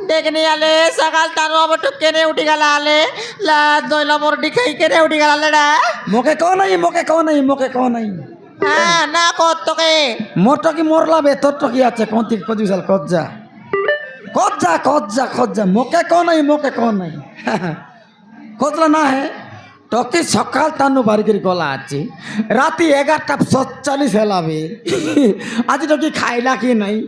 देखने आले सकाल तारो अब टुकेने उठी गला आले ला दोइला मोर दिखाई केने उठी गला लेडा मोके कौन नहीं हां ना को तो के मोर तो की मोर लाबे তোর তো কি আছে কোন ঠিক পজিশন কজ্জা मोके कौन नहीं खोजला ना है टकी सकाल तानु बारिकेर गला আছে राति 11:47 हेलाबे आज टकी खाइला कि नहीं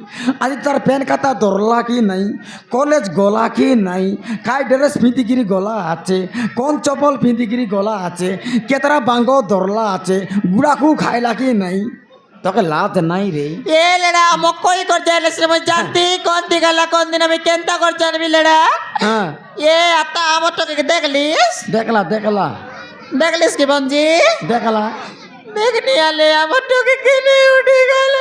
आज तार पेन खाता धरला कि नहीं कॉलेज गला कि नहीं काय ड्रेस पिंदिगिरी गला আছে কোন চপল পিंदिगिरी गला আছে केतरा बांगो धरला আছে गुड़ाकू खाइला कि नहीं তোকে লাত নাই রে এ লেডা মকই করতে এসে মই জানতি কোন দিগালা কোন দিন আমি কেনতা করতে আনবি লেডা হ্যাঁ এ আতা আমার তোকে দেখলিস देखलिस কি বঞ্জি देखला দেখনি আলে আমার তোকে কেনে উঠে গেল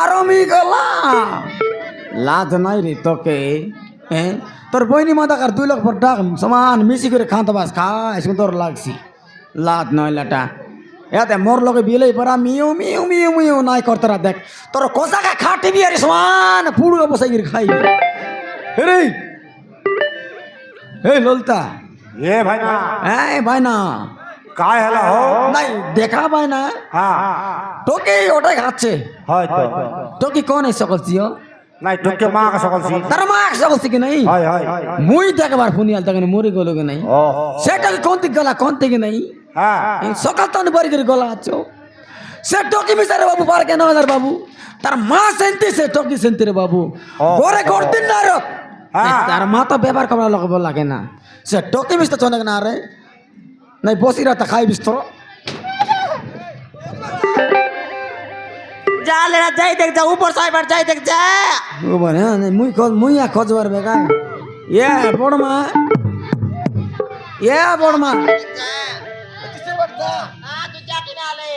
আরমি গলা লাজ নাই রে তোকে হ্যাঁ তোর বইনি মাথা কার 2 লাখ পর ডাক সমান মিশি করে খান্ত বাস খাই সুন্দর লাগছি লাজ নয় লাটা এতে মোর লগে বিলেই পরা মিউ নাই করতরা দেখ তোর কোসাকা খাটিবি আরে সমান পুরো বসাই গির খাইবি রে ए लोलता ये भाई ना भाई ना काय हला हो नहीं देखा भाई ना हाँ टोके ओटाई खाচ্ছে হয়তো टोकी कौन है सकल सी हो নাই তোকে মা কা সকল ছি तार मां सकल सी कि नहीं হয় मुई देखबार फुनियाल तक मोरी गलो कि नहीं ओ सेटा कौन ती गला कौन ती कि नहीं हां सकल तन बरी कर गला आछो से टोकी मिसारे बाबू पार के 9000 बाबू तार मां सेंती से टोकी सेंती रे बाबू गोरे गोरदिन ना रो तार माँ तो व्यवहार कमरा लगे बोला के ना से टोकी मिस्टर चोने ना रे नहीं बोसी रहता खाई बिस्तरो जा लेडा जाई देख जा ऊपर साइड पर जाई देख जा ऊपर है नहीं मुई या खोजवर बेगा ये बोड़मा किसे बढ़ता हां तू जा के ना ले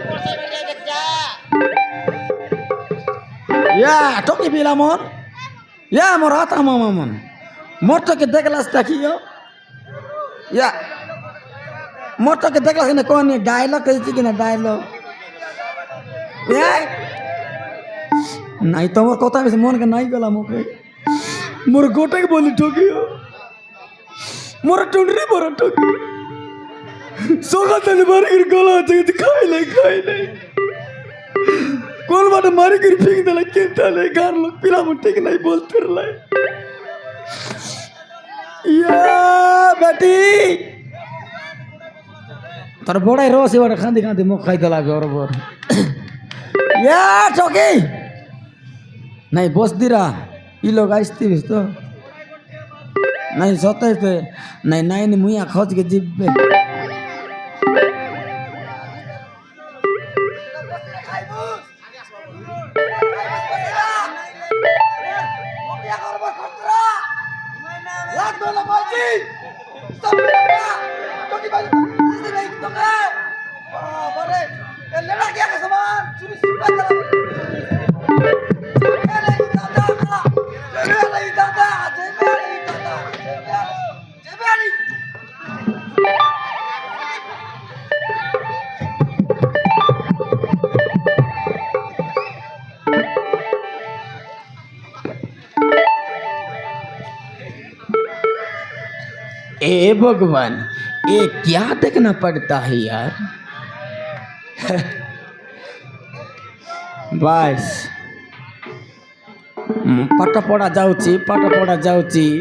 ऊपर साइड पर जाई देख जा या टोकी बिला मोर या मोर आता मामा मन मोर तो के देखलास ताकियो या मोर तो के देखलास ने कोन डायलॉग कहती कि ना डायलॉग या नहीं तो मोर कोता में मन के नहीं गला मोके मोर गोटे के बोली टोकियो मोर टुंडरी मोर टोकी सोगा तने बार गिर गला ते खाई नहीं कौन बाटे मारी कर फेंक दला केता ले गार लोग पिला मुट्ठी के नहीं बोलते रला या बेटी तार बड़ा रोसी वाला खांदी मुख खाई दला बरोबर या चौकी नहीं बस दिरा ई लोग आइस्ती बिस तो नहीं सोते पे नहीं मुइया खोज के जिब्बे ए भगवान ये क्या देखना पड़ता है यार बस पाठ पढ़ा जाऊची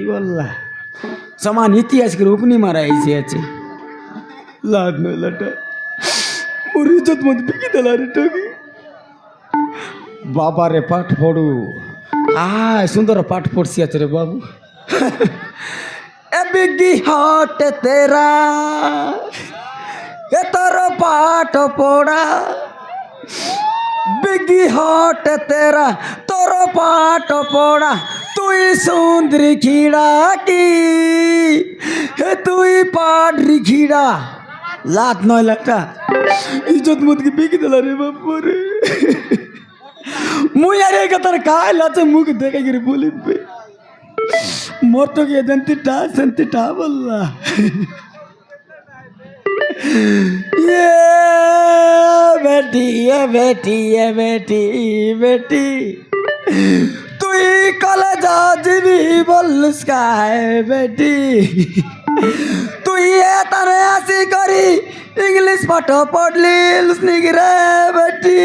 बोला समान इतिहास के रूप नहीं मारा ऐसे अच्छे लाद में लटा और इज्जत मत बिकी दला रे टोकी बाबा रे पाठ पढ़ू सुंदर पाठ पढ़सी আছে रे बाबू ए बिगी हाट तेरा ए तोर पाठ पढ़ा बिगी हाट तेरा तोर पाठ पढ़ा तू তুই সুন্দরী খিড়া কি হে তুই পাড়ি খিড়া লাত 9 লাখটা ইজ্জত মতকে বিকি দিলা রে বাপরে মুই আর এই কথার কাল আছে মুখ দেখে গিয়ে বলিবে মোর তো গিয়ে জানতিটা বললা বেটি তুই কলেজ যাবি বললুস কায় বেটি তুই তারে আসি করি ইংলিশ পাঠ পড়লিস নিকি রে বেটি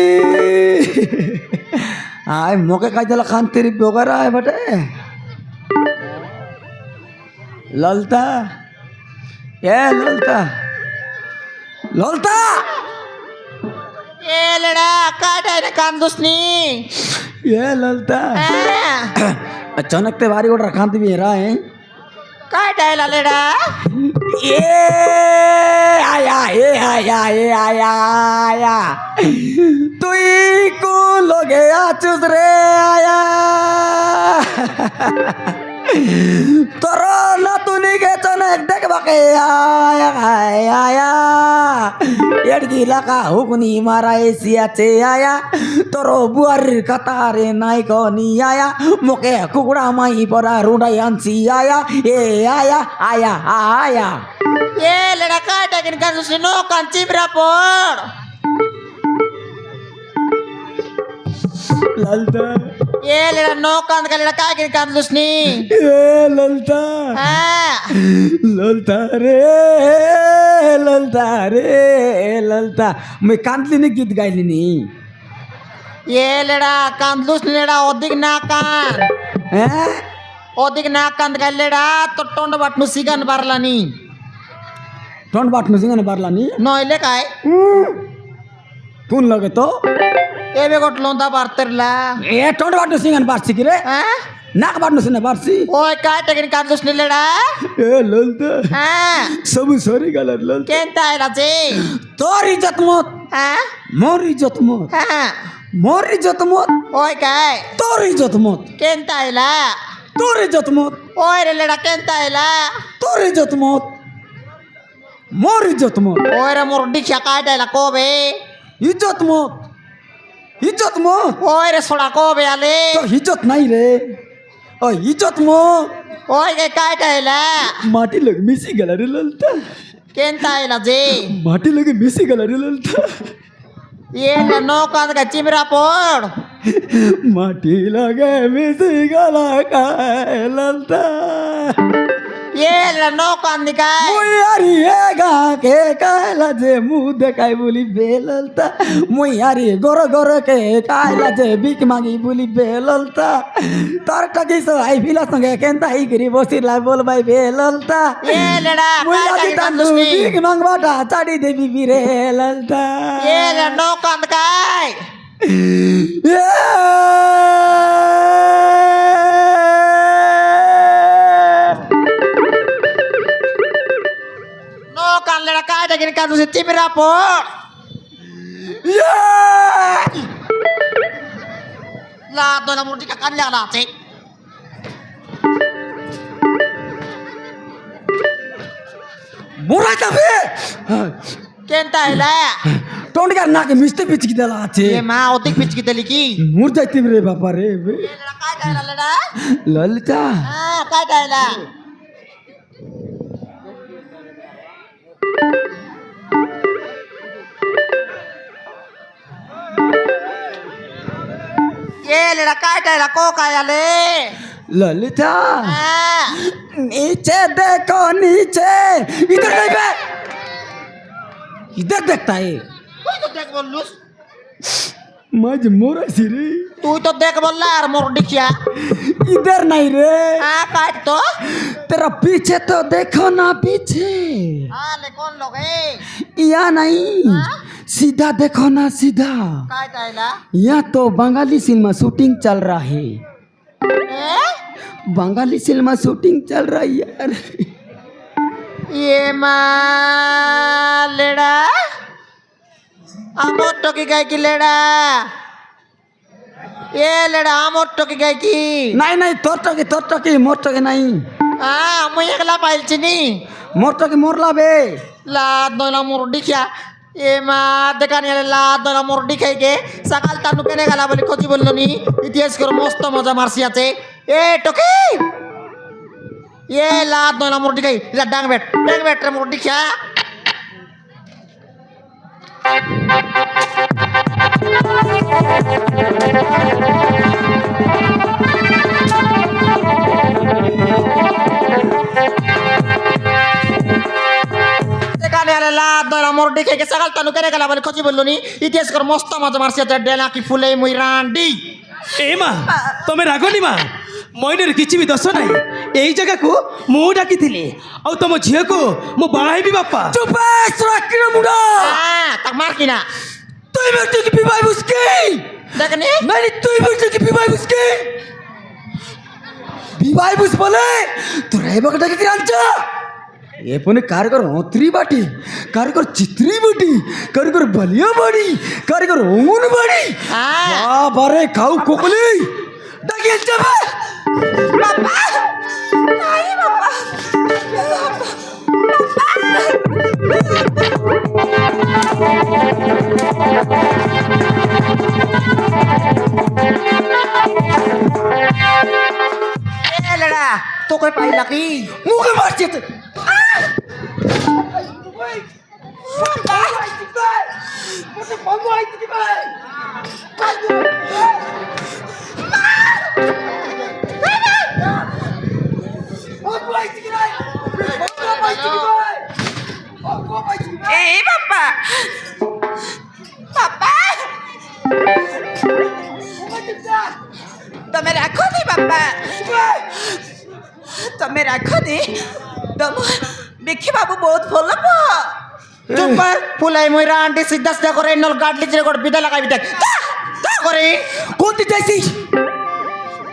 আয় মোকে কাজ দিল খান্তির বগরা বেটে ললতা ললতা এ লেডা কাটায় কান্দুসনি ललता अचानक ते बारी ऑर्डर खांती भी रहा है काटाय लेडा आया तू को लोगे आचुस रे आया तोरो ना तूने के चनक देख बाके आया एडगिला का हुकनी मारा एसिया चे आया तोरो बुआर कतारे नाई कोनी आया मोके कुकुड़ा माई परा रुडाई अंसी आया ए आया ए लेडा काटा किन कांदुसनी नो कांचिब्रा पोड ललता ए लेडा नो कांद का लेडा का किन कांदुसनी ए ललता ललता मैं कांदली ने गीत गायली नहीं ए लेडा कांदुसनी लेडा ओदिक ना कान हैं ओदिक ना कांद का लेडा तो टोंड बाटनु सिगन बारलानी टोंड बाटनु सिगन बारलानी नोइले काय कौन लगे तो एबे गोट लोंदा बारतरला ए टोंड बाटनु सिगन बारसी की रे नाक बाटनु सिने बारसी ओय काटा किन कांदुसनी लेडा ए ललता सब सॉरी गलत ललता केंता आयला जे तोर इज्जत मत मोर इज्जत मत मोर इज्जत मत ओय काय तोर इज्जत मत केंता आयला तोर इज्जत मत ओय रे लेडा केंता आयला तोर इज्जत मत मोर इज्जत मत ओय रे मोर डिक्षा काटायला कोबे इज्जत मत ओय रे सोडा कोबे आले तो इज्जत नहीं रे ओ इज्जत मत ओय के काटायला माटी लग मिसी गला रे ललता केंता आयला जे माटी लग मिसी गला रे ललता ये ले नो कांद का चिमरा पोड माटी लगे मिसी गला का ललता ये ले नो कांद काय मुयारी एगा के कायला जे मुंह देखाय बोली बेललता मुयारी गोर के कायला जे बिक मागी बोली बेललता तार टकी सो आई फिला संगे केंता ही करी बसिला बोल भाई बेललता ये लेडा मुयारी तांदू बिक मांगवाटा चाडी देवी बिरेललता ये ले नो कांद काय नो कान लेडा काटा किन कांदुसनी चिमरा पोड ला दोला मोठी का काढल्या ना ते मोरा जाबे केंता आयला तोंड का नाक मिस्ते पिच की दला आछे ये मा ओतिक पिच की दली की मुर जाती रे बापा रे ये लेडा काटायला लेडा ललता काटायला ये लेडा काटायला को काय आले ललिता नीचे देखो नीचे इधर नहीं बे इधर देखता है तू तो देख बोललुस मज मोरा सिरे तू तो देख बोलला यार मोर डिकिया इधर नहीं रे काट तो तेरा पीछे तो देखो ना पीछे ले कौन लोग है या नहीं सीधा देखो ना सीधा काटायला यहाँ तो बंगाली सिनेमा शूटिंग चल रहा है बंगाली सिनेमा शूटिंग चल रहा है यार ये लेडा अमोटो की गाय की लेडा এ লেডা আমার টকি গাই কি নাই নাই তোর টকি মোর টকি নাই মুই একলা পাইলছি নি মোর টকি মোরলা বে লাদ নইলা মোর ডিখিয়া এ মা দেখানি আলে লাদ নইলা মোর ডিখাইকে সকাল তানু কেনে গেলা বলে খোঁজি বললো নি ইতিহাস করে মস্ত মজা মারছি আছে এ টকি এ লাদ নইলা মোর ডিখাই ডাং বেট রে মোর ডিখিয়া মোর ডিখাইকে সকাল তানু কেনে গেলা বলে খোঁজি বললো নি ইতিহাস করে মস্ত মজা মারছি আছে ডেলা কি ফুলে মুই রান্ডি ଏ ମା ତମେ ରାଗନି ମା ମଇନରେ କିଛି ବି ଦୋଷ ନାହିଁ ଏଇ ଜାଗାକୁ ମୁଁ ଡାକିଥିଲି ଆଉ ତମ ଝିଅକୁ ମୁଁ ବାହା ହେବି ବାପା চুপে সরাকির মুড়া তাক মার কিনা তুই মোর টকি বিবাই বুসকি দেখনি নাই তুই মোর টকি বিবাই বুসকি বিবাই বুস বলে তোরা এই বকটাকে কি আনছ এ পনে কারিগর অত্রি বাটি কারিগর চিত্রি বাটি কারিগর বলিয়া বাড়ি কারিগর অঙ্গুন বাড়ি বারে খাও কোকলি ডাকিয়ে যাবে বাবা নাই বাবা এ লেডা তোকে পাইলা কি মুখে মারছে তো এই বাবা বাবা তুমি রাখো নি বাবা তুমি রাখো নি বিক্ষি বাবু বহুত ভাল চুপ ফুলাই ময়রা আন্টি সিদ্ধা সিদ্ধা করে নল গাডলি চিরে করে বিদা লাগাবি দেখ করে কোনটি যাইছিস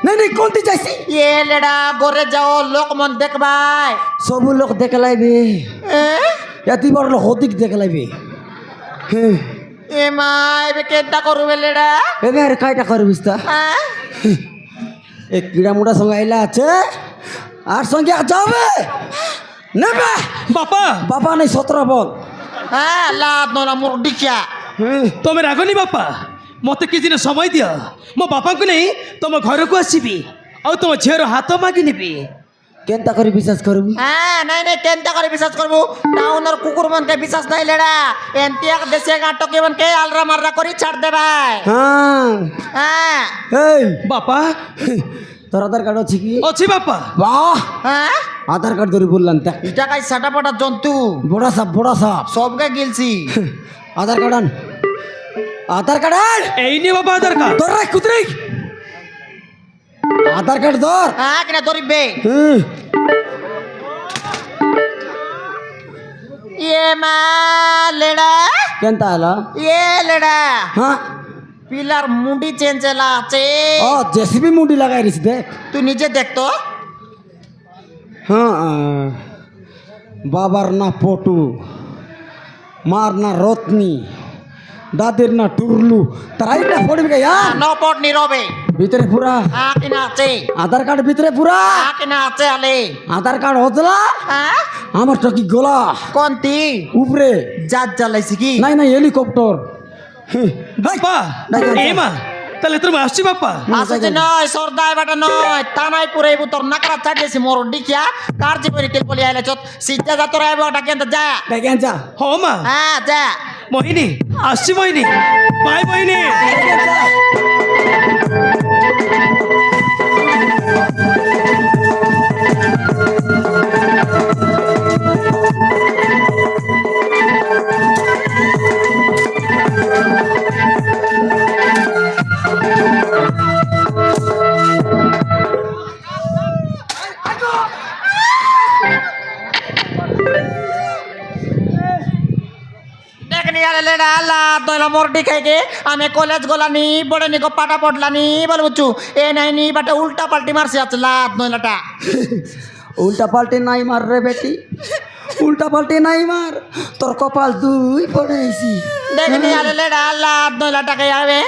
নাই নাই কোনটি যাইছিস এ লেডা গরে যাও লোক মন দেখবাই সব লোক দেখে লাইবে এত বড় লোক হদিক দেখে লাইবে এ মা এবে কেনটা করবে লেডা এবে আর কাইটা করবিস তা এক কিড়া মুড়া সঙ্গে আইলা আছে আর সঙ্গে যাবে নেবে ବାପା বাবা নাই 17 বল হ্যাঁ লাদ নলা মোর ডিকিয়া ତମେ ରାଗନି ବାପା ମୋତେ କିଛି ଦିନ ସମୟ ଦିଅ ମୋ ବାପାଙ୍କୁ ନେଇ ତମ ଘରକୁ ଆସିବି ଆଉ ତମ ଝିଅର ହାତ ମାଗି ନେବି কেনতা করে বিশ্বাস করবি হ্যাঁ নাই নাই কেনটা করে বিশ্বাস করবো টাউনের কুকুর মনকে বিশ্বাস নাই লেডা এনতি এক দেশে গাটকে মনকে আলরা মাররা করি ছাড় দে ভাই হ্যাঁ হ্যাঁ এই ବାପା তোর আধার কার্ড আছে কি ଅଛି ବାପା বাহ হ্যাঁ আধার কার্ড ধরে বললাম তা এটা কাই সাটাপাটা জন্তু বড়া সাপ সবকে গিলছি আধার কার্ড আন আধার কার্ড আন এই নিয়ে বাবা আধার কার্ড তোর রাখ কুতরি আধার কার্ড ধর হ্যাঁ কিনা ধরিবে ইয়ে মা লেডা কেনতা হলো ইয়ে লেডা হ্যাঁ পিলার মুন্ডি চেঞ্চেলা আছে ও জেসিবি মুন্ডি লাগাই রিস দেখ তুই নিজে দেখতো হ্যাঁ বাবার না পটু মার না রত্নি দাদের না টুরলু তারাই না পড়বি গা নপট নীরবে ভিতরে পুরা কিনা আছে আধার কার্ড ভিতরে পুরা কিনা আছে আলে আধার কার্ড হতলা হ্যাঁ আমার টকি গোলা কোনটি উপরে জাত জ্বালাইছি কি নাই নাই হেলিকপ্টার ବାପା ଏ ମା ତାହେଲେ ଏଥର ମୁଁ ଆସୁଛି ବାପା আসছে নয় সর্দাই বাটা নয় তানাই পুরাই তোর নাকড়া চাটিয়েছি মোর ডিকিয়া কার জীবনে তেল বলি আইলে চত সিদ্ধা যা তোর আইবা ওটা কেন যা যা ହଁ ମା হ্যাঁ যা ମୋହିନୀ ଆସୁଛି ମୋହିନୀ ବାଏ ମୋହିନୀ লেডা আল্লাহ দইলা মোরডি খাইকে আমি কলেজ গলানি বড় নিকো পাটা পড়লানি বলবুচু এ নাইনি বাটা উল্টা পাল্টি মারছি আছে লাত নইলাটা উল্টা পাল্টে নাই মার রে বেটি উল্টা পাল্টে নাই মার তোর কপাল দুই পড়েছি দেখনি আরে লেডা লাত নইলাটাকে আবে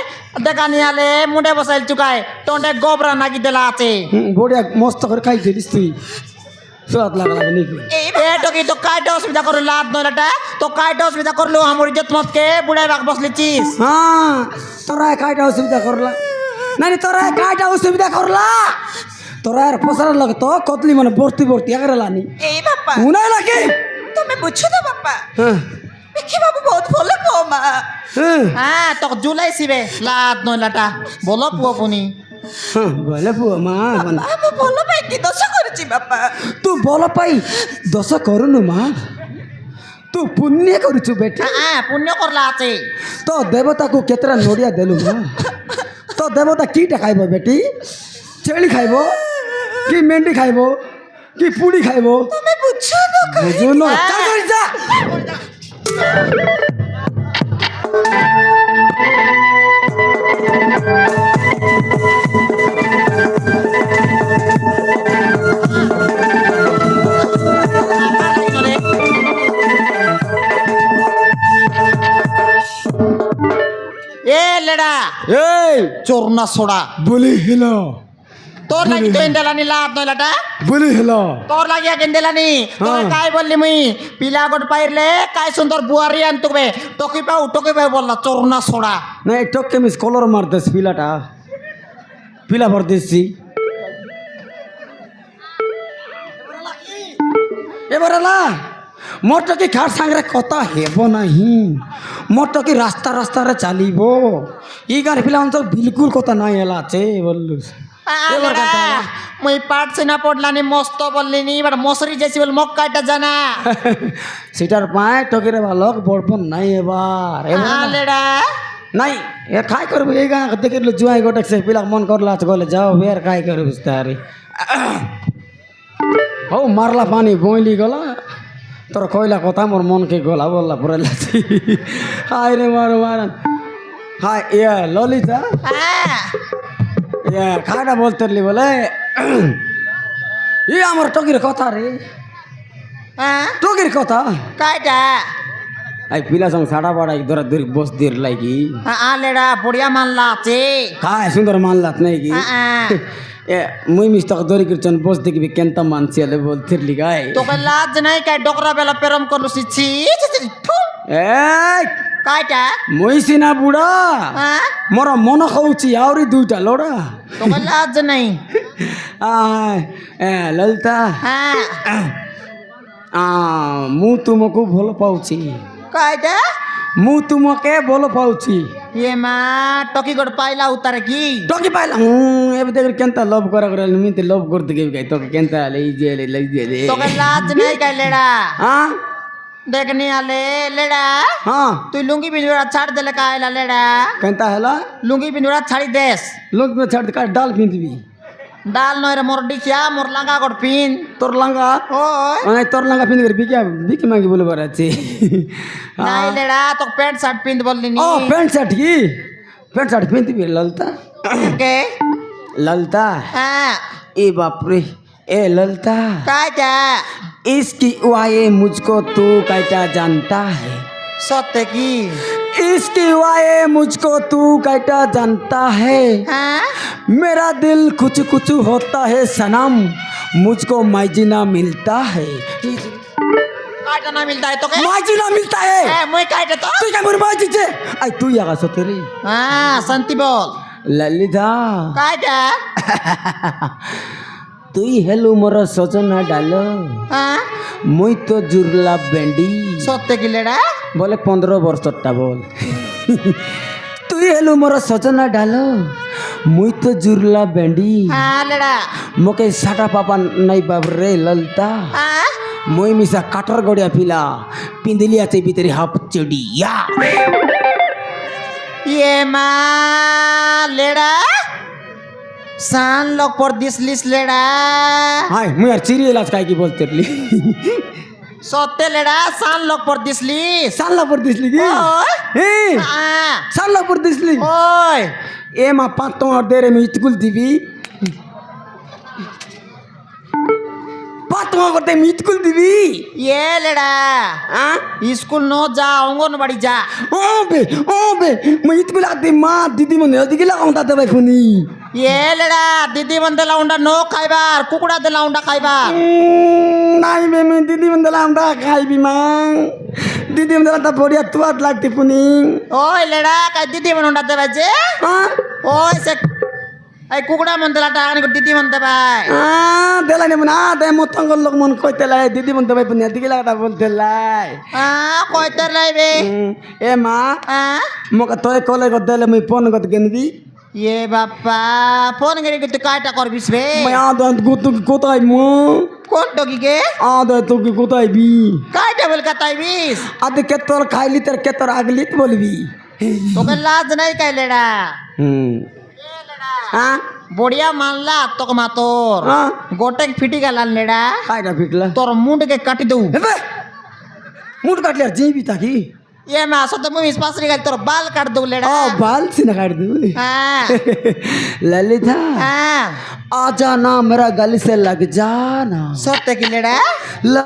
দেখা নিয়ে আলে মুডে বসাইল চুকায় তোন্ডে গোবরা নাকি দেলা আছে বড়িয়া মস্ত করে খাই দিলিস তুই সোয়াদ লাগা লাগে নাকি এ টকি তো কাইটা অসুবিধা করলো লাভ নয়টা তো কাইটা অসুবিধা করলো আমার ইজ্জত মতকে বুড়াই বাক বসলিছিস হ্যাঁ তোরা কাইটা অসুবিধা করলা নানি তোরা কাইটা অসুবিধা করলা তোরা আর ফসলার লাগে তো কতলি মানে ভর্তি ভর্তি এগারে লানি এই বাপ্পা উনাই লাগে তুমি বুঝছো তো বাপ্পা হ্যাঁ বিকি বাবু বহুত ভালো বউ মা হ্যাঁ হ্যাঁ তো জুলাইছিবে লাভ নয়লাটা বলো পুয়া পুনি হ্যাঁ বলে পুয়া মা মানে আমি ভালো পাই কি দোষ করেছি বাপ্পা তু বল পাই দশ করুন মা তু পুণ্য করুছু বেটা হ্যাঁ পুণ্য করলা আছে তো দেবতাକୁ କେତେଟା ନଡ଼ିଆ ଦେଲୁ ମା ତ ଦେବତା କିଟା ଖାଇବ ବେଟି ଛେଳି ଖାଇବ କି ମେଣ୍ଢି ଖାଇବ କି ପୁଡ଼ି ଖାଇବ তুমি বুঝছো না ବୁଝୁନ ଚାଲ କରି ଯା। এ লেডা এই চোরনা সোড়া বুলি হেল তোর লাগি তো এন্ডেলানি লাভ নয়লাটা বুলি হেল তোর লাগি গেন্দেলানি তোর কাই বললি মুই পিলা গট পাইরলে কাই সুন্দর বুয়ারি আনতুবে টকি পাও বললা চোরনা সোড়া ନାଇଁ ଟକ୍ କେମିତି କଲର୍ ମାରିଦେସି ପିଲାଟା ପିଲା ଭରିଦେସି ଏবার ହେଲା ମୋର ଟକି ଖାଟ ସାଙ୍ଗରେ କଥା ହେବ ନାହିଁ ମୋର ଟକି ରାସ୍ତା ରାସ୍ତାରେ ଚାଲିବ ଇ ଗାଁରେ ପିଲାମାନେ ତ ବିଲକୁଲ କଥା ନାହିଁ ହେଲା ସେ বললু এবার কথা ହେଲା মুই পাট সিনা পড়লানি মস্ত বললিনি এবার মশরি যাইছি বল মক্কাটা জানা সেটার পায় টকিরে ভালক বড়পন নাই এবার লেডা নাই এ খাই করবো এই গাঁ দেখিল জুয়াই গোটে সে পিলা মন করলা গলে যাও বের খাই করবি তারি হও মারলা পানি বইলি গলা তোর কইলা কথা মোর মনকে গলা বললা পরে লাছি হাই রে মারো মারান হাই ইয়া ললিতা ইয়া খাটা বলতেরলি বলে ই আমার টকির কথা রে টকির কথা কাইটা এই পিলা সঙ্গে সাড়া পাড়া ধরা ধরি বস দের লাগি লেডা বড়িয়া মানলা আছে খায় সুন্দর মানলাত নাই কি এ মুই মিস্তাক ধরি করছন বস দেখবি কেনতা মানছি আলে বলতিরলি গায় তোকে লাজ নাই কাই ডকরা বেলা প্রেম করলু সিছি এই কাইটা মুই সিনা বুড়া মোর মন খাউছি আউরি দুইটা লোড়া তোকে লাজ নাই আয় এ ললিতা হ্যাঁ ମୁଁ ତୁମକୁ ଭଲ ପାଉଛି কাইটা ମୁଁ ତୁମକେ ଭଲ ପାଉଛି ये মা টকি গড পাইলা উতারে কি ଟକି ପାଇଲା ଏବେ ଦେଖ କେନ୍ତା ଲଭ୍ କରା କରା ଏମିତି ଲଭ୍ করতে গেবি গাই তোকে কেনতা লেই দে তোকে লাজ নাই কাই লেডা হ্যাঁ দেখনি আলে লেডা হ্যাঁ তুই লুঙ্গি পিন্ধুরা ছাড় দেলে কাইলা লেডা কেনতা হেলা লুঙ্গি পিন্ধুরা ছাড়ি দেস লোক মে ছাড় কাট ডাল পিনবি ডাল নয় রে মোর ডিখিয়া মোর লাঙ্গা গড পিন তোর লাঙ্গা ওই নাই তোর লাঙ্গা পিন করে বিকি মাগি বলে বেড়াচ্ছি নাই লেডা তো প্যান্ট শার্ট পিন্ধ বললি নি ও প্যান্ট শার্ট কি প্যান্ট শার্ট পিনবি ললতা কে ललता হ্যাঁ ए बाप रे ए ललता কাইটা इसकी वाये मुझको तू कैटा जानता है সত্যি কি इसकी वाये मुझको तू कैटा जानता है হ্যাঁ मेरा दिल कुछ कुछ होता है सनम मुझको माइजीना मिलता है কাইটা না মিলতা है তোকে माइजीना मिलता है হ্যাঁ মই কাইটা তো तू क्या मेरे माइजी जे आई तू यागा सोतेरी হ্যাঁ শান্তি বল ललिता কাইটা তুই হেলু মোর সজনা ডাল হ্যাঁ মুই তো জুরলা বেন্ডি সত্যি কি লেডা বলে 15 বর্ষটা বল তুই হেলু মোর সজনা ডাল মুই তো জুরলা বেন্ডি হ্যাঁ লেডা মোকে সাটা পাপা নাই বাবরে ললতা হ্যাঁ মই মিশা কাঠর গড়িয়া পিলা পিন্দিলি আছে ভিতরে হাফ চডি ইয়া ये মা লেডা সান লোক পর দিসলিস লেডা হাই মুই আর চিরি এলাচ কাই কি বলতেরলি সত্যি লেডা সান লোক পর দিসলিস সাল্লা পর দিসলি কি ওই এই হ্যাঁ সাল্লা পর দিসলি ওই এ মা 5 তোমার দেরে আমি স্কুল দিবি বাবা তোমার করতে মিতকুল দিবি এ লেডা হ্যাঁ স্কুল নো যা অঙ্গনবাড়ি যা ও বে মিতকুল আদি মা দিদি মনে ওদিকে লাগাম তাতে ভাই ফোনি এ লেডা দিদি মন দেলা উন্ডা নো খাইবার কুকুড়া দেলা উন্ডা খাইবার নাই বে মে দিদি মন দিলাম দা খাইবি মা দিদি মন দিলাম তা বড়িয়া তুয়াত লাগতে ফোনি ওই লেডা কাই দিদি মন উন্ডা দেবা যে হ্যাঁ ওই সে এই কুকুড়া মন দেলা টাকা দিদি মন দেবাই দেলাই নেব না দে মতঙ্গল লোক মন কইতে লাই দিদি মন দেবাই ফোনি দিকে লাগাতা বলতে লাই কয়তার লাইবে এ মা মোকে তোয় কলে গদ দেলে মুই ফোন গদ গেনবি এ বাপ্পা ফোন করে কিন্তু কায়টা করবিস রে মই আদন গুতু কোথায় মো কোন টকি কে আদ তুই কোথায় বি কায়টা বল কাতাইবিস আদি কেতর খাইলি তোর কেতর আগলিত বলবি তোকে লাজ নাই কাই লেডা হ্যাঁ বড়িয়া মানলা তোকে মাতর হ্যাঁ। গোটে ফিটি গেলাল লেডা কাইটা ফিটলা তোর মুন্ডকে কাটি দউ হেবে মুট কাটলে আর জিবি তাকি এ মা সতে মুই পাসরি গেল তোর বাল কাট দউ লেডা बाल से ना काट दू হ্যাঁ ललिता হ্যাঁ आजा ना मेरा गली से लग जाना সত্যি কি লেডা